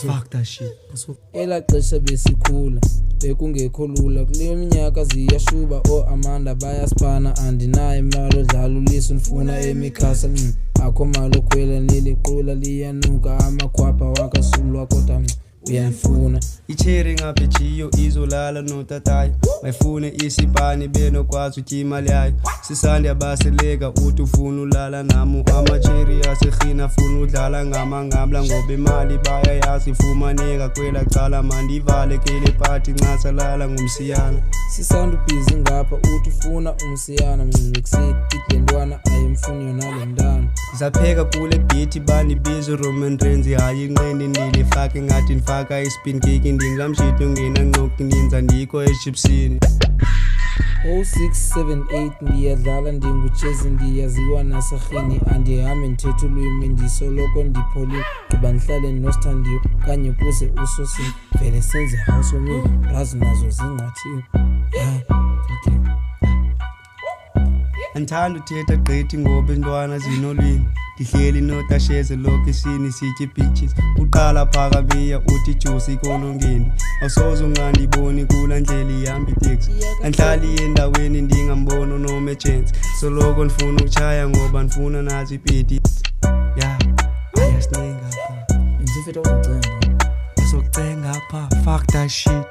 Fuck that shit. Ela xesha besikhula bekungekho lula kule minyaka ziyashuba Amanda bayaspana andinayo imali odlala uliso nifuna emikhasa akho mali okhwela niliqula liyanuka amakhwapha wakasulwa kodwa uyafuna Icherry engabhejiyo izolala notatayo mayifune isipani benokwazi utya imali yayo sisande abaseleka uthi ufuna ulala nami amacherry asekhina funa udlala ngamangabla ngoba imali bayayazi ifumaneka kwela cala mandivale kele party nxa salala ngumsiyana sisanda ubhizi ngapha uthi ufuna umsiyana mncinci idlendwana ayimfuni yona le ndana zapheka kule beat bani bizo Roman Reigns hayi inqindi nilifake ngathi nifaka ispin kick ndingamshito ngena nqoki ninza ndikho echipsini 0678 ndiyadlala ndinguchezi ndiyaziwa nasakhini andihambe ndithetha ulwimi ndisoloko ndipholile gqiba ndihlale nostandiyo kanye kuze usosini vele senze house omile razi nazo zinqathiwe Andithanda uthetha gqithi ngoba intwana zinolwimi ndihleli notasheze lokishini sitye beaches uqala phakamiya uthi juice ikolongeni awusoze ungandiboni kula ndlela ihamba itaxi andihlali endaweni ndingambona unomejensi soloko ndifuna ukuchaya ngoba ndifuna nazi ipiti ayasinenga apha ndifetha uzocenga uzocenga apha fuck that shit